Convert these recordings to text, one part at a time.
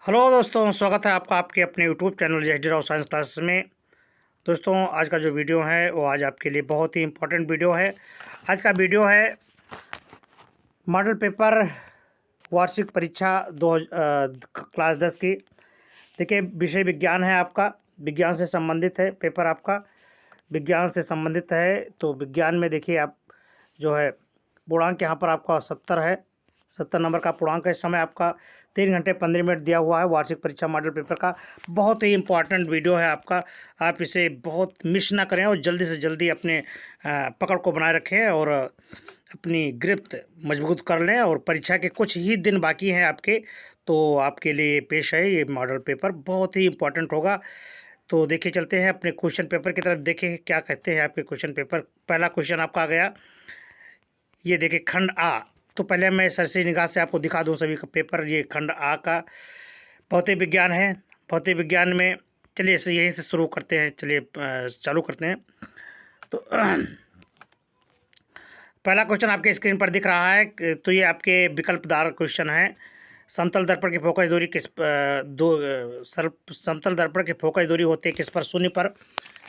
Hello दोस्तों, स्वागत है आपका आपके अपने यूट्यूब चैनल जय राव साइंस क्लास में। दोस्तों, आज का जो वीडियो है वो आज आपके लिए बहुत ही इम्पोर्टेंट वीडियो है। आज का वीडियो है मॉडल पेपर वार्षिक परीक्षा क्लास 10 की। देखिए, विषय विज्ञान है आपका, विज्ञान से संबंधित है पेपर आपका, विज्ञान से संबंधित है। तो विज्ञान में देखिए आप जो है पूर्णांक यहाँ पर आपका 70 है, 70 नंबर का पूर्णांक है। इस समय आपका 3 घंटे 15 मिनट दिया हुआ है वार्षिक परीक्षा मॉडल पेपर का। बहुत ही इम्पोर्टेंट वीडियो है आपका, आप इसे बहुत मिस ना करें और जल्दी से जल्दी अपने पकड़ को बनाए रखें और अपनी गिरफ्त मजबूत कर लें। और परीक्षा के कुछ ही दिन बाकी हैं आपके, तो आपके लिए पेश है ये मॉडल पेपर, बहुत ही इम्पोर्टेंट होगा। तो देखिए, चलते हैं अपने क्वेश्चन पेपर की तरफ। देखें क्या कहते हैं आपके क्वेश्चन पेपर। पहला क्वेश्चन आपका आ गया, ये देखिए खंड आ। तो पहले मैं सरसरी निगाह से आपको दिखा दूं सभी का पेपर। ये खंड आ का भौतिक विज्ञान है। भौतिक विज्ञान में चलिए यहीं से शुरू करते हैं, चलिए चालू करते हैं। तो पहला क्वेश्चन आपके स्क्रीन पर दिख रहा है। तो ये आपके विकल्पदार क्वेश्चन है। समतल दर्पण की फोकस दूरी समतल दर्पण की फोकस दूरी होती है किस पर? शून्य पर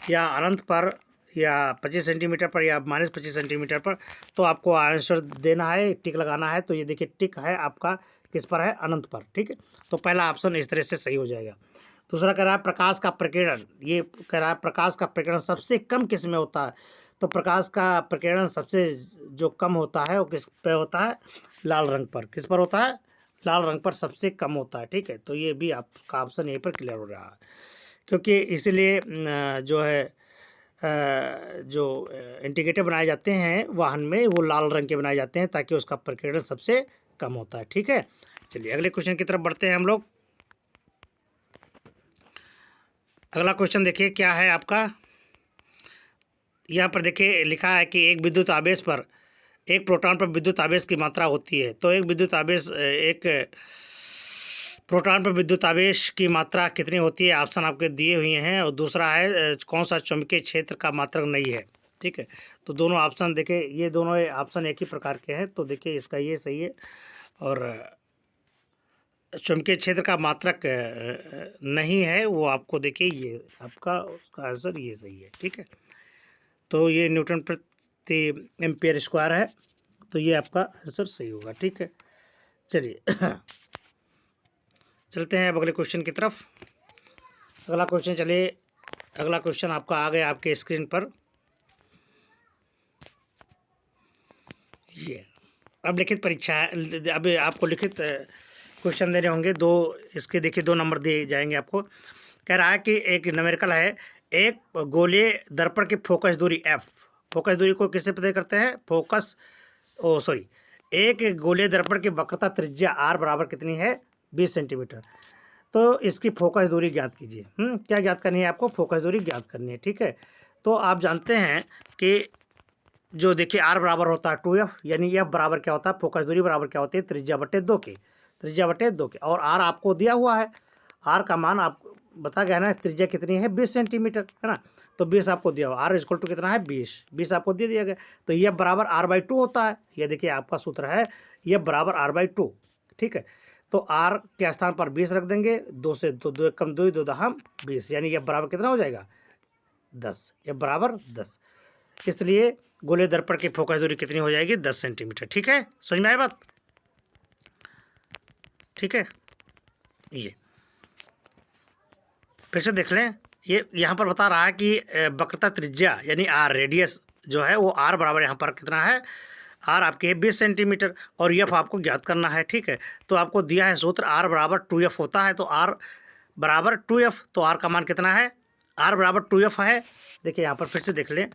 या अनंत पर या 25 सेंटीमीटर पर या -25 सेंटीमीटर पर। तो आपको आंसर देना है, टिक लगाना है। तो ये देखिए टिक है आपका किस पर है? अनंत पर। ठीक है, तो पहला ऑप्शन इस तरह से सही हो जाएगा। दूसरा कह रहा है प्रकाश का प्रकीर्णन। ये कह रहा है प्रकाश का प्रकीर्णन सबसे कम किस में होता है? तो प्रकाश का प्रकीर्णन सबसे जो कम होता है वो किस पे होता है? लाल रंग पर। किस पर होता है? लाल रंग पर सबसे कम होता है। ठीक है, तो ये भी आपका ऑप्शन यहीं पर क्लियर हो रहा है, क्योंकि इसलिए जो है जो इंडिकेटर बनाए जाते हैं वाहन में वो लाल रंग के बनाए जाते हैं ताकि उसका प्रकीर्णन सबसे कम होता है। ठीक है, चलिए अगले क्वेश्चन की तरफ बढ़ते हैं हम लोग। अगला क्वेश्चन देखिए क्या है आपका। यहाँ पर देखिए लिखा है कि एक विद्युत आवेश पर एक प्रोटॉन पर विद्युत आवेश की मात्रा होती है। तो एक प्रोटॉन पर विद्युत आवेश की मात्रा कितनी होती है? ऑप्शन आपके दिए हुए हैं। और दूसरा है कौन सा चुंबकीय क्षेत्र का मात्रक नहीं है? ठीक है, तो दोनों ऑप्शन देखिए, ये दोनों ऑप्शन एक ही प्रकार के हैं। तो देखिए इसका ये सही है और चुंबकीय क्षेत्र का मात्रक नहीं है, वो आपको देखिए ये आपका उसका आंसर ये सही है। ठीक है, तो ये न्यूटन प्रति एम्पियर स्क्वायर है, तो ये आपका आंसर सही होगा। ठीक है, चलिए चलते हैं अब अगले क्वेश्चन की तरफ। अगला क्वेश्चन चलिए, अगला क्वेश्चन आपका आ गया आपके स्क्रीन पर। ये अब लिखित परीक्षा है। अब आपको लिखित क्वेश्चन देने होंगे दो। इसके देखिए 2 नंबर दिए जाएंगे आपको। कह रहा है कि एक न्यूमेरिकल है, एक गोलीय दर्पण की फोकस दूरी f। फोकस दूरी को किससे पता करते हैं? एक गोलीय दर्पण की वक्रता त्रिज्या r बराबर कितनी है? 20 सेंटीमीटर। तो इसकी फोकस दूरी ज्ञात कीजिए। क्या ज्ञात करनी है आपको? फोकस दूरी ज्ञात करनी है। ठीक है, तो आप जानते हैं कि जो देखिए r बराबर होता है 2f, यानी f बराबर क्या होता है? फोकस दूरी बराबर क्या होती है? त्रिज्या बटे 2 के। त्रिज्या बटे 2 के, और r आपको दिया हुआ है। r का मान आप बता गया ना, त्रिज्या कितनी है? 20 सेंटीमीटर है ना। तो 20 आपको दिया हुआ, r इक्वल टू कितना है? 20 आपको दे दिया गया। तो f बराबर r/2 होता है। ये देखिए आपका सूत्र है f बराबर r/2। ठीक है, तो r के स्थान पर 20 रख देंगे। 2 से 2 एक कम 2 2 दहम 20, यानी f बराबर कितना हो जाएगा? 10। f बराबर 10। इसलिए गोले दर्पण की फोकस दूरी कितनी हो जाएगी? 10 सेंटीमीटर। ठीक है, समझ में आया बात? ठीक है, ये फिर से देख लें। ये यहाँ पर बता रहा है कि वक्रता त्रिज्या यानी आर, रेडियस जो है वो आर बराबर यहाँ पर कितना है? आर आपके है 20 सेंटीमीटर और एफ आपको ज्ञात करना है। ठीक है, तो आपको दिया है सूत्र आर बराबर 2f होता है। तो आर बराबर 2f, तो आर का मान कितना है? आर बराबर 2f है। देखिए यहाँ पर फिर से देख लें,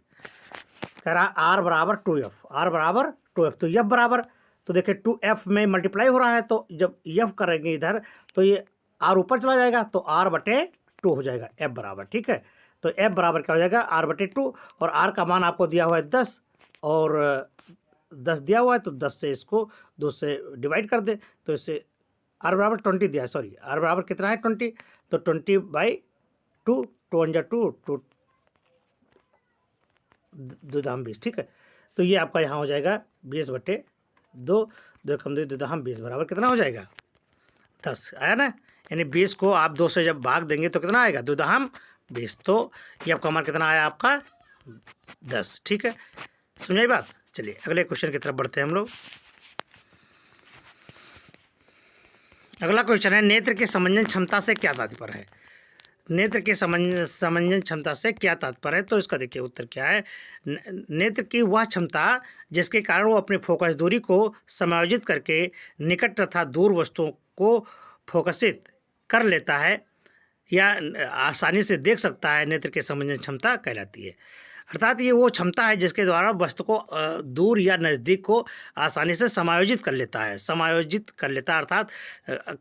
कह रहा आर बराबर 2f, आर बराबर 2f, तो एफ बराबर, तो देखिए 2f में मल्टीप्लाई हो रहा है। तो जब एफ करेंगे इधर तो ये आर ऊपर चला जाएगा, तो आर बटे 2 हो जाएगा एफ बराबर। ठीक है, तो एफ बराबर क्या हो जाएगा? आर बटे 2, और आर का मान आपको दिया हुआ है 10, और 10 दिया हुआ है, तो 10 से इसको 2 से डिवाइड कर दे, तो इससे आर बराबर 20 दिया है। सॉरी, आर बराबर कितना है? 20, तो 20/2, 2 × 2 2 2 दहम 20। ठीक है, तो ये आपका यहाँ हो जाएगा 20/2, 2 कम 2 2 दहम 20 बराबर कितना हो जाएगा? 10 आया ना। यानी 20 को आप 2 से जब भाग देंगे तो कितना आएगा, 2 दहम 20। तो ये आपका मान कितना आया आपका 10। ठीक है, समझाई बात। चलिए अगले क्वेश्चन की तरफ बढ़ते हैं हम लोग। अगला क्वेश्चन है, नेत्र की समंजन क्षमता से क्या तात्पर्य है। नेत्र की समंजन क्षमता से क्या तात्पर्य है, तो इसका देखिए उत्तर क्या है। नेत्र की वह क्षमता जिसके कारण वो अपनी फोकस दूरी को समायोजित करके निकट तथा दूर वस्तुओं को फोकसित कर लेता है या आसानी से देख सकता है, नेत्र की समंजन क्षमता कहलाती है। अर्थात ये वो क्षमता है जिसके द्वारा वस्तु को दूर या नज़दीक को आसानी से समायोजित कर लेता है। समायोजित कर लेता है अर्थात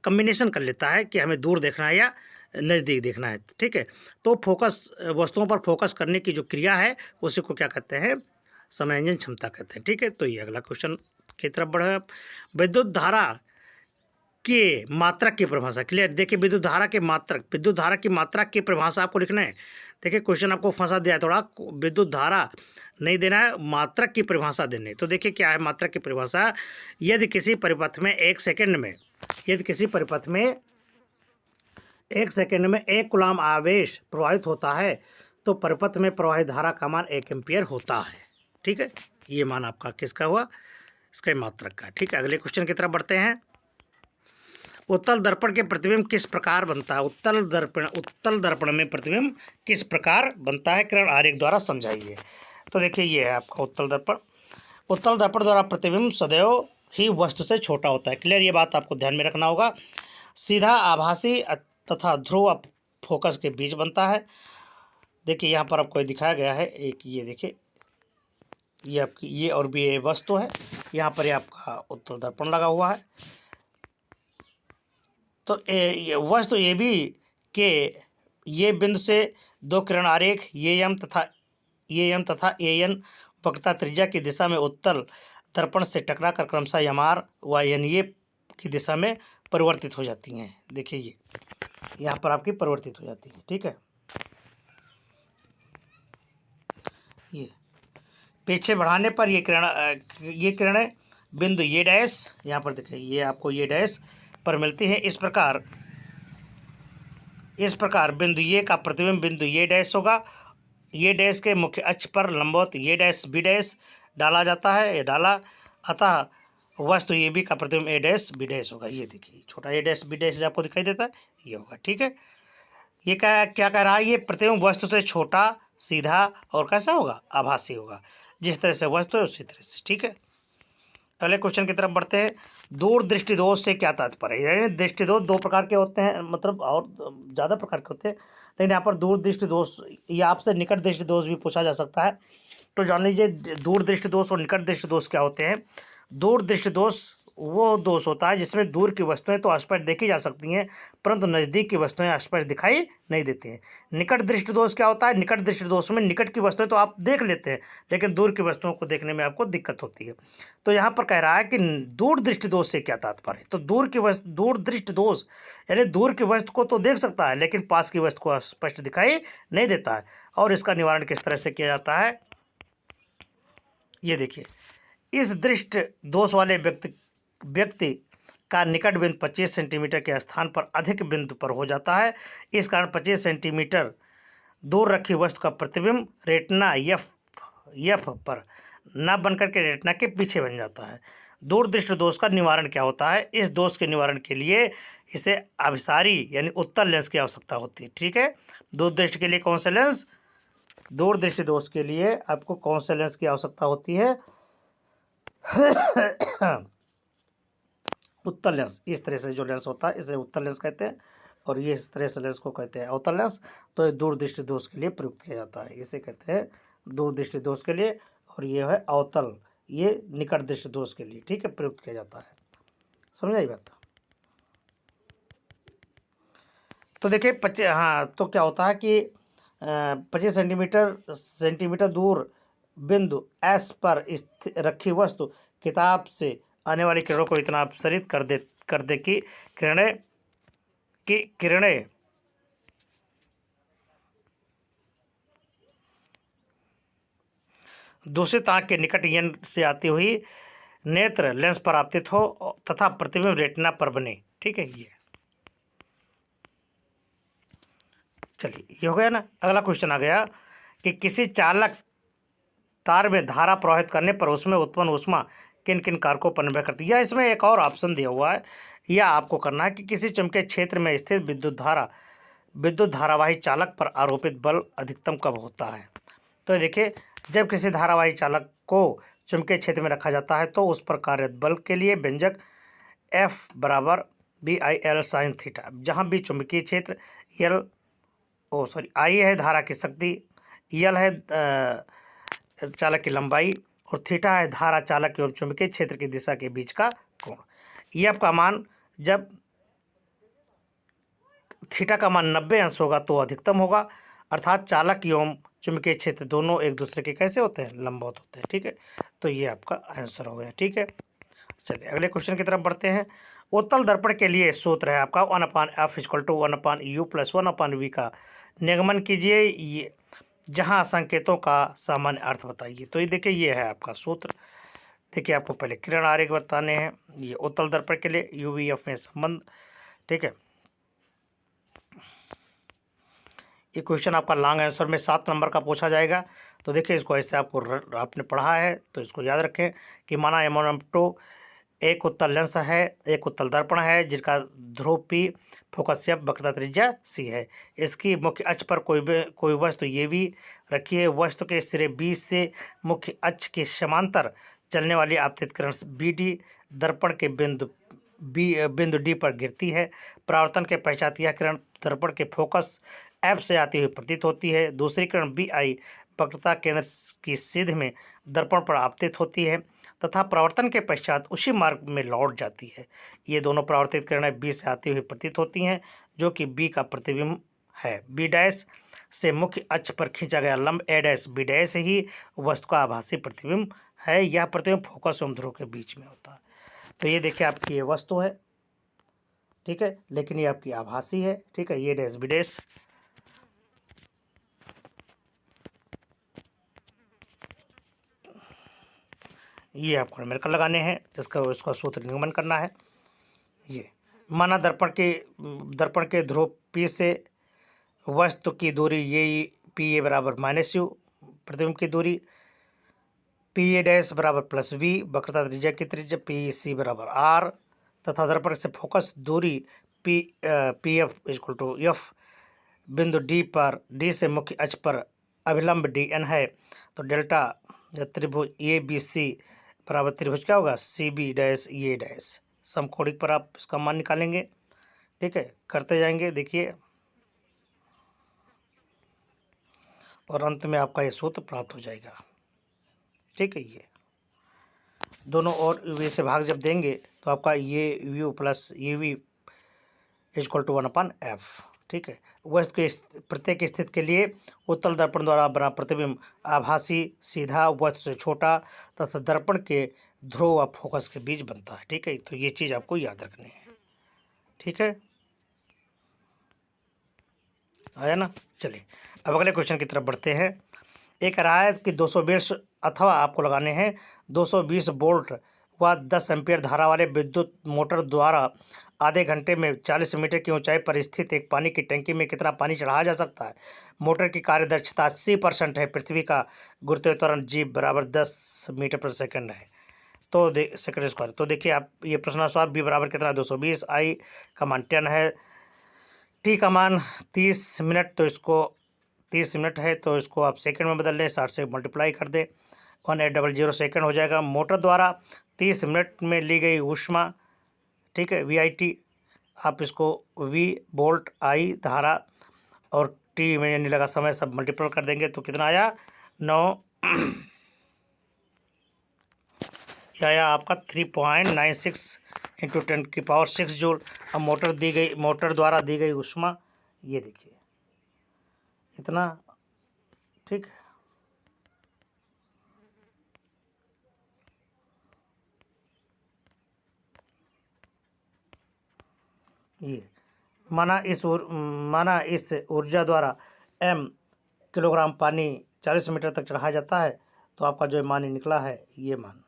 कम्बिनेशन कर लेता है कि हमें दूर देखना है या नज़दीक देखना है। ठीक है, तो फोकस, वस्तुओं पर फोकस करने की जो क्रिया है उसी को क्या कहते हैं, समायोजन क्षमता कहते हैं। ठीक है, तो ये अगला क्वेश्चन की तरफ बढ़े। विद्युत धारा के मात्रक की परिभाषा। क्लियर, देखिए विद्युत धारा के मात्रक, विद्युत धारा की मात्रा की परिभाषा आपको लिखना है। देखिए क्वेश्चन आपको फंसा दिया है थोड़ा, विद्युत धारा नहीं देना है, मात्रक की परिभाषा देने। तो देखिए क्या है मात्रक की परिभाषा। यदि किसी परिपथ में 1 सेकंड में, यदि किसी परिपथ में 1 सेकंड में 1 कूलम्ब आवेश प्रवाहित होता है तो परिपथ में प्रवाहित धारा का मान 1 एम्पियर होता है। ठीक है, ये मान आपका किसका हुआ, इसका मात्रक का। ठीक है, अगले क्वेश्चन की तरफ बढ़ते हैं। उत्तल दर्पण के प्रतिबिंब किस प्रकार बनता है। उत्तल दर्पण में प्रतिबिंब किस प्रकार बनता है, किरण आरेख द्वारा समझाइए। तो देखिए ये है आपका उत्तल दर्पण। उत्तल दर्पण द्वारा प्रतिबिंब सदैव ही वस्तु से छोटा होता है। क्लियर, ये बात आपको ध्यान में रखना होगा। सीधा आभासी तथा ध्रुव फोकस के बीच बनता है। देखिए यहाँ पर आपको दिखाया गया है एक, ये देखिए ये आपकी ये और भी ये वस्तु है, यहाँ पर ये आपका उत्तल दर्पण लगा हुआ है। तो ये वस्तु ए बी के ये बिंदु से 2 किरण आरेख ये एम तथा ए एन वक्रता त्रिज्या की दिशा में उत्तल दर्पण से टकरा कर क्रमशः एम आर व एन ए की दिशा में परिवर्तित हो जाती हैं। देखिए ये यहाँ पर आपकी परिवर्तित हो जाती है। ठीक है, ये पीछे बढ़ाने पर ये किरणें बिंदु ये डैश, यहाँ पर देखिए ये आपको ये डैश पर मिलती है। इस प्रकार बिंदु ये का प्रतिबिंब बिंदु ये डैश होगा। ये डैश के मुख्य अक्ष पर लंबवत ये डैश बी डैश डाला जाता है, ये डाला, अतः वस्तु ये बी का प्रतिबिंब ए डैश बी डैश होगा। ये देखिए छोटा ए डैश बी डैश आपको दिखाई देता है, ये होगा। ठीक है, ये क्या कह रहा है, ये प्रतिबिंब वस्तु से छोटा, सीधा और कैसा होगा, आभासी होगा। जिस तरह से वस्तु है उसी तरह से। ठीक है, अगले क्वेश्चन की तरफ बढ़ते हैं। दूर दृष्टि दोष से क्या तात्पर्य है। यानी दृष्टि दोष 2 प्रकार के होते हैं, मतलब और ज़्यादा प्रकार के होते हैं, लेकिन यहाँ पर दूर दृष्टि दोष या आपसे निकट दृष्टि दोष भी पूछा जा सकता है। तो जान लीजिए दूर दृष्टि दोष और निकट दृष्टि दोष क्या होते हैं। दूर दृष्टि दोष वो दोष होता है जिसमें दूर की वस्तुएं तो स्पष्ट देखी जा सकती हैं परंतु नज़दीक की वस्तुएं स्पष्ट दिखाई नहीं देती हैं। निकट दृष्टि दोष क्या होता है, निकट दृष्टि दोष में निकट की वस्तुएं तो आप देख लेते हैं लेकिन दूर की वस्तुओं को देखने में आपको दिक्कत होती है। तो यहाँ पर कह रहा है कि दूर दृष्टि दोष से क्या तात्पर्य है। तो दूर दृष्टि दोष यानी दूर की वस्तु को तो देख सकता है लेकिन पास की वस्तु को स्पष्ट दिखाई नहीं देता है। और इसका निवारण किस तरह से किया जाता है, ये देखिए, इस दृष्टि दोष वाले व्यक्ति का निकट बिंदु 25 सेंटीमीटर के स्थान पर अधिक बिंदु पर हो जाता है। इस कारण 25 सेंटीमीटर दूर रखी वस्तु का प्रतिबिंब रेटिना एफ पर न बनकर के रेटिना के पीछे बन जाता है। दूर दृष्टि दोष का निवारण क्या होता है, इस दोष के निवारण के लिए इसे अभिसारी यानी उत्तल लेंस की आवश्यकता होती है। ठीक है, दूर दृष्टि के लिए कौन सा लेंस, दूर दृष्टि दोष के लिए आपको कौन से लेंस की आवश्यकता होती है उत्तल लेंस। इस तरह से जो लेंस होता है इसे उत्तल लेंस कहते हैं और ये इस तरह से लेंस को कहते हैं अवतल लेंस। तो ये दूर दृष्टि दोष के लिए प्रयुक्त किया जाता है, इसे कहते हैं दूर दृष्टि दोष के लिए, और ये है अवतल, ये निकट दृष्टि दोष के लिए। ठीक है, प्रयुक्त किया जाता है। समझ आई बात। तो देखिए तो क्या होता है कि 25 सेंटीमीटर दूर बिंदु एस पर रखी वस्तु किताब से आने वाली किरणों को इतना अपसरित कर दे कि किरणें दूषित आंख के निकट यन से आती हुई नेत्र लेंस पर आपतित हो तथा प्रतिबिंब रेटिना पर बने। ठीक है, ये चलिए ये हो गया ना। अगला क्वेश्चन आ गया कि किसी चालक तार में धारा प्रवाहित करने पर उसमें उत्पन्न ऊष्मा किन किन कारकों पर निर्भर करती है। या इसमें एक और ऑप्शन दिया हुआ है, यह आपको करना है कि किसी चुंबकीय क्षेत्र में स्थित विद्युत धारावाही चालक पर आरोपित बल अधिकतम कब होता है। तो देखिए, जब किसी धारावाही चालक को चुंबकीय क्षेत्र में रखा जाता है तो उस पर कार्यरत बल के लिए व्यंजक F बराबर BIL साइन थीटा, जहाँ भी चुंबकीय क्षेत्र I है धारा की शक्ति, L है चालक की लंबाई और थीटा है धारा चालक एवं चुंबकीय क्षेत्र की दिशा के बीच का कोण। F का मान जब थीटा का मान 90 अंश होगा तो अधिकतम होगा, अर्थात चालक एवं चुंबकीय क्षेत्र दोनों एक दूसरे के कैसे होते हैं, लंबवत होते हैं। ठीक है, तो ये आपका आंसर हो गया। ठीक है, चलिए अगले क्वेश्चन की तरफ बढ़ते हैं। उत्तल दर्पण के लिए सूत्र है आपका 1/f = 1/u + 1/v का निगमन कीजिए, ये जहां संकेतों का सामान्य अर्थ बताइए। तो ये देखिए, ये है आपका सूत्र। देखिए, आपको पहले किरण आरेख बताने हैं। ये उत्तल दर्पण के लिए UVF में संबंध। ठीक है, ये क्वेश्चन आपका लॉन्ग आंसर में 7 नंबर का पूछा जाएगा। तो देखिए, इसको ऐसे आपने पढ़ा है तो इसको याद रखें कि माना M1M2 एक उत्तल लेंस है, एक उत्तल दर्पण है जिसका ध्रुव P, फोकस F, वक्रता त्रिज्या C है। इसकी मुख्य अक्ष पर कोई वस्तु ये भी रखी है। वस्तु के सिरे B से मुख्य अक्ष के समांतर चलने वाली आपतित किरण BD दर्पण के बिंदु D पर गिरती है। परावर्तन के पश्चात यह किरण दर्पण के फोकस F से आती हुई प्रतीत होती है। दूसरी किरण BI वक्रता केंद्र की सीध में दर्पण पर आपतित होती है तथा परावर्तन के पश्चात उसी मार्ग में लौट जाती है। ये दोनों परावर्तित किरणें B से आती हुई प्रतीत होती हैं, जो कि B का प्रतिबिंब है। B' से मुख्य अक्ष पर खींचा गया लंब A'-B' ही वस्तु का आभासी प्रतिबिंब है। यह प्रतिबिंब फोकस एवं ध्रुव के बीच में होता है। तो ये देखिए, आपकी ये वस्तु है। ठीक है, लेकिन ये आपकी आभासी है। ठीक है, ये A'-B'। ये आपको न्यूमेरिकल लगाने हैं, इसका सूत्र निगमन करना है। ये माना दर्पण के ध्रुव P से वस्तु की दूरी ये PA बराबर -u, प्रतिबिंब की दूरी PA' बराबर +v, वक्रता त्रिज्या की त्रिज्या PC बराबर R तथा दर्पण से फोकस दूरी PF = F बिंदु D से मुख्य अक्ष पर अभिलंब DN है। तो डेल्टा त्रिभुज ABC बराबर त्रिभुज क्या होगा, CB' समकोणिक पर आप इसका मान निकालेंगे। ठीक है, करते जाएंगे। देखिए, और अंत में आपका ये सूत्र प्राप्त हो जाएगा। ठीक है, ये दोनों और UV से भाग जब देंगे तो आपका ये U + UV = 1/f। ठीक है, वस्तु के प्रत्येक स्थिति के लिए उत्तल दर्पण द्वारा बना प्रतिबिंब आभासी, सीधा, वस्तु से छोटा तथा दर्पण के ध्रुव व फोकस के बीच बनता है। ठीक है, तो ये चीज़ आपको याद रखनी है। ठीक है, आया ना। चलिए अब अगले क्वेश्चन की तरफ बढ़ते हैं। एक रायत की 220 अथवा आपको लगाने हैं 220 वोल्ट व 10 एम्पीयर धारा वाले विद्युत मोटर द्वारा आधे घंटे में 40 मीटर की ऊंचाई पर स्थित एक पानी की टंकी में कितना पानी चढ़ाया जा सकता है। मोटर की कार्यदक्षता 80% है। पृथ्वी का गुरुत्वाकर्षण G बराबर 10 मीटर पर सेकंड है। तो सेकंड स्क्वायर। तो देखिए, आप ये प्रश्नानुसार B बराबर कितना है, 220, I का मान 10 है, T का मान 30 मिनट, तो इसको 30 मिनट है तो इसको आप सेकंड में बदल लें, 60 से मल्टीप्लाई कर दें, 1800 सेकंड हो जाएगा। मोटर द्वारा 30 मिनट में ली गई ऊष्मा, ठीक है, VIT, आप इसको V वोल्ट, I धारा और T में यानी लगा समय सब मल्टीप्लाई कर देंगे तो कितना आया, 9 यह आया आपका 3.96 × 10⁶ जूल। अब मोटर द्वारा दी गई ऊष्मा ये देखिए इतना। ठीक है, ये माना इस ऊर्जा द्वारा m किलोग्राम पानी 40 मीटर तक चढ़ाया जाता है। तो आपका जो मान निकला है ये मान,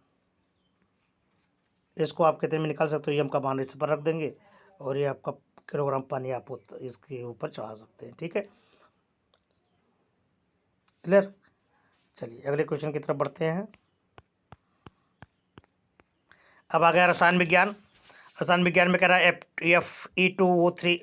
इसको आप कितने में निकाल सकते हो, m का मान इस पर रख देंगे और ये आपका किलोग्राम पानी आप इसके ऊपर चढ़ा सकते हैं। ठीक है, क्लियर। चलिए अगले क्वेश्चन की तरफ बढ़ते हैं। अब आ गया रसायन विज्ञान। रसायन विज्ञान में कह रहा है Fe2O3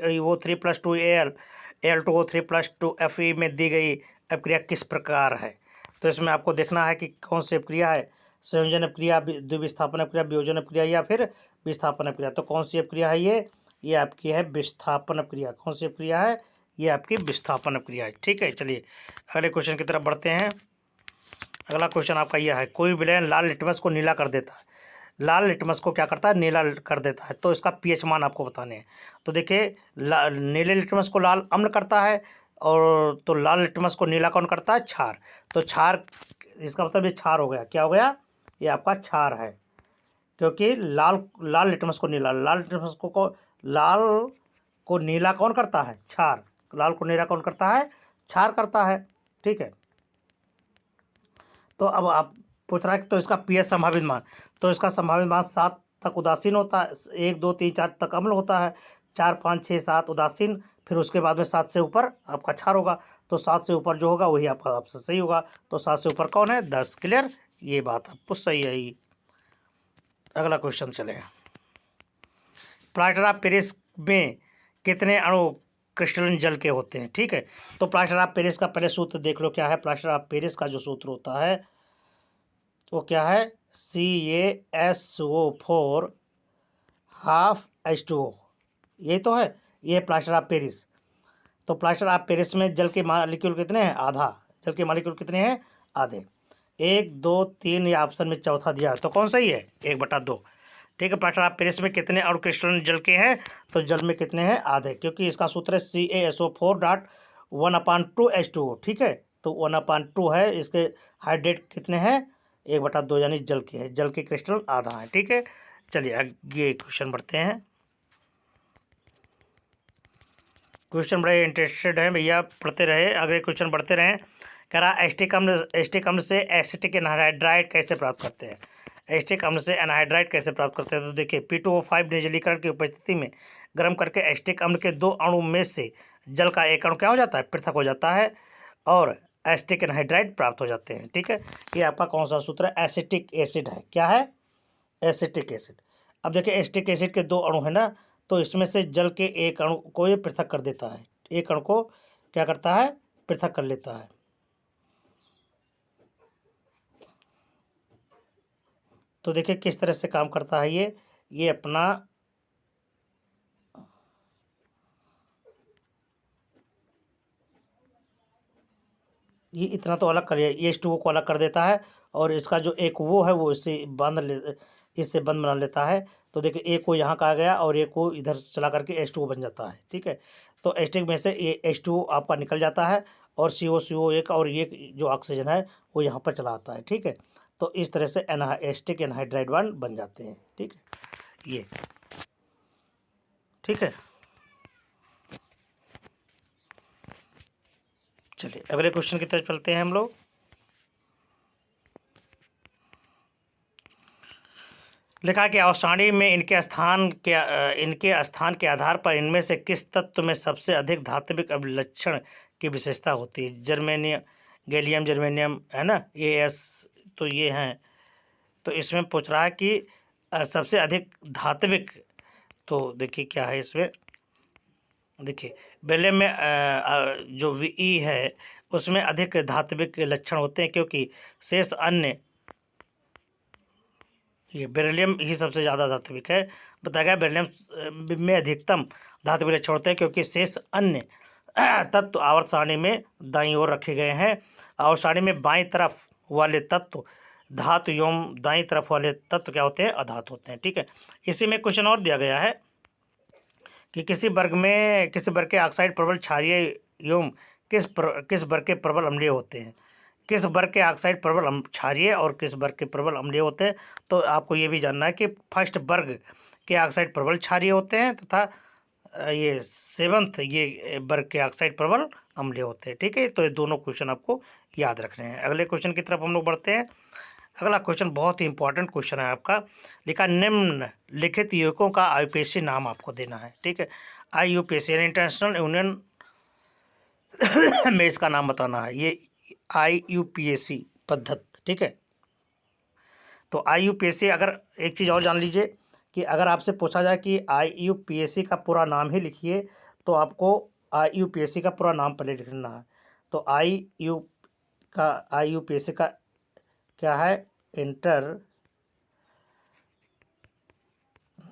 Al2O3+2Fe में दी गई अपक्रिया किस प्रकार है। तो इसमें आपको देखना है कि कौन सी अपक्रिया है, संयोजन अपक्रिया, द्विविस्थापन अपक्रिया, वियोजन अपक्रिया या फिर विस्थापन अपक्रिया। तो कौन सी अपक्रिया है ये आपकी है विस्थापन अपक्रिया। कौन सी अपक्रिया है, ये आपकी विस्थापन अपक्रिया है। ठीक है, चलिए अगले क्वेश्चन की तरफ बढ़ते हैं। अगला क्वेश्चन आपका यह है, कोई विलयन लाल लिटमस को नीला कर देता है। लाल लिटमस को क्या करता है, नीला कर देता है। तो इसका पीएच मान आपको बताने हैं। तो देखिए नीले लिटमस को लाल अम्ल करता है, और तो लाल लिटमस को नीला कौन करता है, क्षार। तो क्षार, इसका मतलब ये क्षार हो गया। क्या हो गया, ये आपका क्षार है, क्योंकि लाल लिटमस को नीला, लाल को नीला कौन करता है, क्षार। लाल को नीला कौन करता है, क्षार करता है। ठीक है, तो अब आप पूछ रहा है कि तो इसका पीएच संभावित मान, तो इसका संभावित मान 7 तक उदासीन होता है, 1 2 3 4 तक अम्ल होता है, 4 5 6 7 उदासीन, फिर उसके बाद में 7 से ऊपर आपका क्षार होगा। तो 7 से ऊपर जो होगा वही आपका आपसे सही होगा। तो 7 से ऊपर कौन है, 10। क्लियर, ये बात आपको सही है ही। अगला क्वेश्चन चलेगा, प्लास्टर ऑफ पेरिस में कितने अणु क्रिस्टलन जल के होते हैं। ठीक है, तो प्लास्टर ऑफ पेरिस का पहले सूत्र देख लो क्या है। प्लास्टर ऑफ पेरिस का जो सूत्र होता है वो क्या है, CaSO4 ½ H2O, ये तो है, ये प्लास्टर ऑफ पेरिस। तो प्लास्टर ऑफ पेरिस में जल के मॉलिक्यूल कितने हैं, आधा। जल के मॉलिक्यूल कितने हैं, आधे। 1 2 3, या ऑप्शन में चौथा दिया है, तो कौन सही है, 1/2। ठीक है, प्लास्टर ऑफ पेरिस में कितने अणु क्रिस्टलन जल के हैं, तो जल में कितने हैं, आधे, क्योंकि इसका सूत्र है CaSO4.1/2H2O। ठीक है, तो 1/2 है, इसके हाइड्रेट कितने हैं, 1/2, यानी जल के है, जल के क्रिस्टल आधा है। ठीक है, चलिए आगे क्वेश्चन बढ़ते हैं। क्वेश्चन बड़े इंटरेस्टेड हैं भैया, पढ़ते रहे, अगले क्वेश्चन बढ़ते रहें। कह रहा एस्टिक अम्ल से एसिटिक एनहाइड्राइड कैसे प्राप्त करते हैं। एस्टिक अम्ल से एनहाइड्राइड कैसे प्राप्त करते हैं, तो देखिए P2O5 निर्जलीकरण की उपस्थिति में गर्म करके एस्टिक अम्ल के 2 अणु में से जल का एक अणु क्या हो जाता है, पृथक हो जाता है, और एसिटिक एनहाइड्राइड प्राप्त हो जाते हैं। ठीक है, ये आपका कौन सा सूत्र है, एसिटिक एसिड है। क्या है, एसिटिक एसिड। अब देखिए एसिटिक एसिड के 2 अणु है ना, तो इसमें से जल के एक अणु को ये पृथक कर देता है, एक अणु को क्या करता है, पृथक कर लेता है। तो देखिए किस तरह से काम करता है ये अपना ये इतना तो अलग कर, ये H2O को अलग कर देता है, और इसका जो एक वो है वो इससे बंध बना लेता है। तो देखिए एक को यहाँ कहा गया और एक को इधर चला करके H2O बन जाता है। ठीक है, तो एस्टिक में से ये H2O आपका निकल जाता है, और CO एक, और ये जो ऑक्सीजन है वो यहाँ पर चला आता है। ठीक है, तो इस तरह से एस्टिक एनहाइड्राइड बॉन्ड बन जाते हैं। ठीक है, ये ठीक है। चलिए अगले क्वेश्चन की तरफ चलते हैं हम लोग। लिखा कि अवसानी में इनके स्थान के आधार पर इनमें से किस तत्व में सबसे अधिक धात्विक अभिलक्षण की विशेषता होती है। जर्मेनियम, गैलियम, जर्मेनियम है ना, As, तो ये हैं। तो इसमें पूछ रहा है कि सबसे अधिक धात्विक, तो देखिए क्या है इसमें, देखिए बेरिलियम में जो Ve है उसमें अधिक धात्विक लक्षण होते हैं, क्योंकि शेष अन्य, ये बेरिलियम ही सबसे ज़्यादा धात्विक है। बताया गया बेरिलियम में अधिकतम धात्विक लक्षण होते हैं, क्योंकि शेष अन्य तत्व आवर्त सारणी में दाईं ओर रखे गए हैं। आवर्त सारणी में बाईं तरफ वाले तत्व धातु एवं दाईं तरफ वाले तत्व क्या होते हैं, अधातु होते हैं। ठीक है, इसी में क्वेश्चन और दिया गया है कि किसी वर्ग के ऑक्साइड प्रबल क्षारीय एवं किस वर्ग के प्रबल अम्लीय होते हैं। किस वर्ग के ऑक्साइड प्रबल क्षारीय और किस वर्ग के प्रबल अम्लीय होते हैं। तो आपको ये भी जानना है कि फर्स्ट वर्ग के ऑक्साइड प्रबल क्षारीय होते हैं, तथा ये सेवंथ ये वर्ग के ऑक्साइड प्रबल अम्लीय होते हैं। ठीक है, तो ये दोनों क्वेश्चन आपको याद रखने हैं। अगले क्वेश्चन की तरफ हम लोग बढ़ते हैं। अगला क्वेश्चन बहुत ही इंपॉर्टेंट क्वेश्चन है आपका। लिखा निम्न लिखित यौगिकों का IUPAC नाम आपको देना है। ठीक है, IUPAC यानी इंटरनेशनल यूनियन में इसका नाम बताना है। ये IUPAC पद्धति, ठीक है। तो IUPAC, अगर एक चीज़ और जान लीजिए कि अगर आपसे पूछा जाए कि IUPAC का पूरा नाम ही लिखिए, तो आपको IUPAC का पूरा नाम पहले लिखना है। तो IUPAC का क्या है? Inter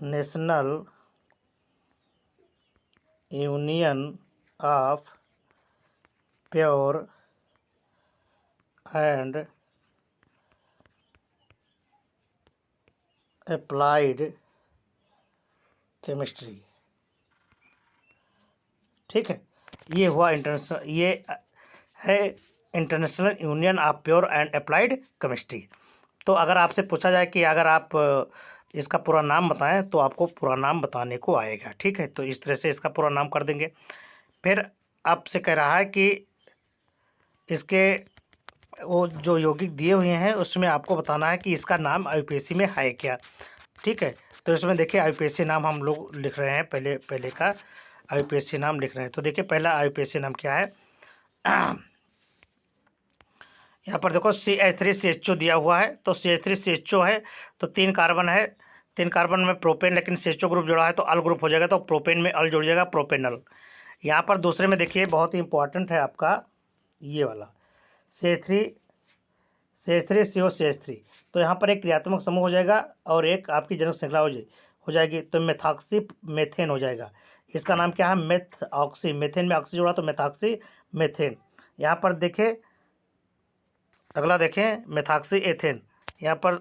national union of pure and applied chemistry, ठीक है। ये हुआ इंटरनेशनल, ये है international union of pure and applied chemistry. तो अगर आपसे पूछा जाए कि अगर आप इसका पूरा नाम बताएं, तो आपको पूरा नाम बताने को आएगा, ठीक है। तो इस तरह से इसका पूरा नाम कर देंगे। फिर आपसे कह रहा है कि इसके वो जो यौगिक दिए हुए हैं उसमें आपको बताना है कि इसका नाम IUPAC में है क्या, ठीक है। तो इसमें देखिए IUPAC नाम हम लोग लिख रहे हैं, पहले का IUPAC नाम लिख रहे हैं। तो देखिए पहला IUPAC नाम क्या है? यहाँ पर देखो CH3CHO दिया हुआ है। तो CH3CHO है तो 3 कार्बन है, 3 कार्बन में प्रोपेन, लेकिन CHO ग्रुप जुड़ा है तो अल ग्रुप हो जाएगा, तो प्रोपेन में अल जुड़ जाएगा, प्रोपेनल। यहाँ पर दूसरे में देखिए बहुत ही इंपॉर्टेंट है आपका ये वाला CH3COCH3। तो यहाँ पर एक क्रियात्मक समूह हो जाएगा और एक आपकी जनक श्रृंखला हो जाएगी। तो मेथॉक्सी मेथेन हो जाएगा। इसका नाम क्या है? मेथऑक्सी। मेथेन में ऑक्सी जुड़ा तो मेथॉक्सी मेथेन। यहाँ पर देखें, अगला देखें मेथॉक्सी एथेन। यहाँ पर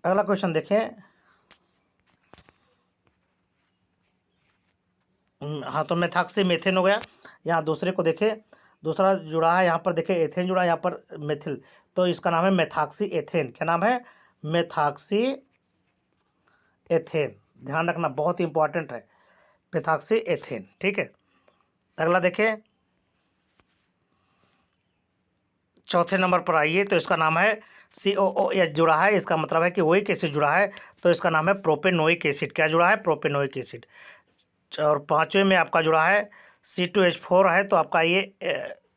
अगला क्वेश्चन देखें, हाँ, तो मेथॉक्सी मेथेन हो गया। यहाँ दूसरे को देखें, दूसरा जुड़ा है, यहाँ पर देखें एथेन जुड़ा है, यहाँ पर मेथिल, तो इसका नाम है मेथॉक्सी एथेन। क्या नाम है? Methoxy ethane. ध्यान रखना, बहुत ही इंपॉर्टेंट है, मेथॉक्सी एथेन, ठीक है। अगला देखें, चौथे नंबर पर आइए, तो इसका नाम है COOH जुड़ा है। इसका मतलब है कि ओइक एसिड जुड़ा है, तो इसका नाम है प्रोपेनोइक एसिड। क्या जुड़ा है? Propanoic acid. और पाँचवें में आपका जुड़ा है C2H4 है, तो आपका ये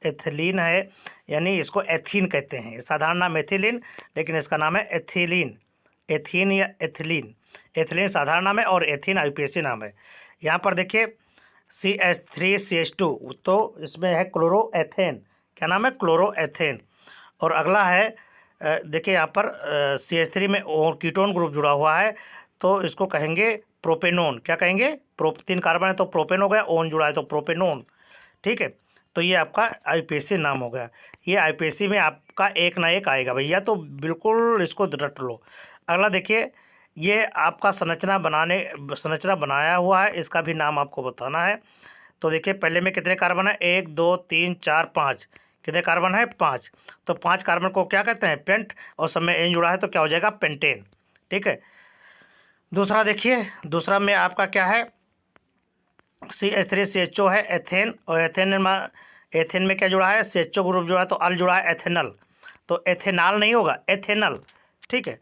एथिलीन है, यानी इसको एथीन कहते हैं। साधारण नाम एथिलीन, लेकिन इसका नाम है एथिलीन, एथीन या एथिलीन। एथिलीन साधारण नाम है और एथीन IUPAC नाम है। यहाँ पर देखिए CH3CH2, तो इसमें है क्लोरोएथेन। क्या नाम है? क्लोरोएथेन। और अगला है देखिए यहाँ पर CH3 में और कीटोन ग्रुप जुड़ा हुआ है, तो इसको कहेंगे प्रोपेनोन। क्या कहेंगे? 3 कार्बन है तो प्रोपेन हो गया, ओन जुड़ा है तो प्रोपेनोन, ठीक है। तो ये आपका IUPAC नाम हो गया। ये IUPAC में आपका एक ना एक आएगा भैया, तो बिल्कुल इसको रट लो। अगला देखिए, ये आपका संरचना बनाया हुआ है, इसका भी नाम आपको बताना है। तो देखिए पहले में कितने कार्बन है? 1 2 3 4 5। कितने कार्बन है? 5। तो 5 कार्बन को क्या कहते हैं? पेंट, और सब में एन जुड़ा है तो क्या हो जाएगा? पेंटेन, ठीक है। दूसरा देखिए, दूसरा में आपका क्या है? CH3CHO है, एथेन। और एथेन में क्या जुड़ा है? CHO ग्रुप जुड़ा है तो अल जुड़ा है, एथेनल। तो एथेनॉल नहीं होगा, एथेनल, ठीक है।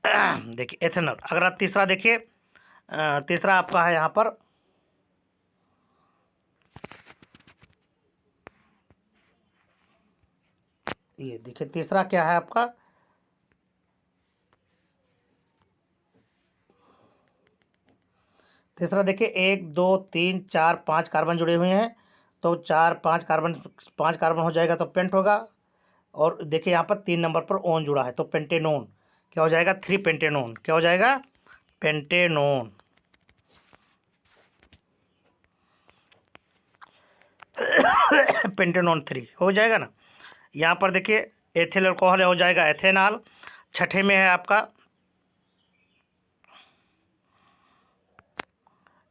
देखिए एथेनल। अगर आप तीसरा देखिए, तीसरा आपका है यहाँ पर ये देखिए, तीसरा क्या है आपका? तीसरा देखिए 1 2 3 4 5 कार्बन जुड़े हुए हैं, तो 5 कार्बन हो जाएगा तो पेंट होगा। और देखिए यहाँ पर 3 नंबर पर ओन जुड़ा है तो पेंटेनोन। क्या हो जाएगा? 3 पेंटेनोन। क्या हो जाएगा? पेंटेनोन। पेंटेनोन 3 हो जाएगा ना। यहाँ पर देखिए एथिल अल्कोहल हो जाएगा एथेनॉल। छठे में है आपका,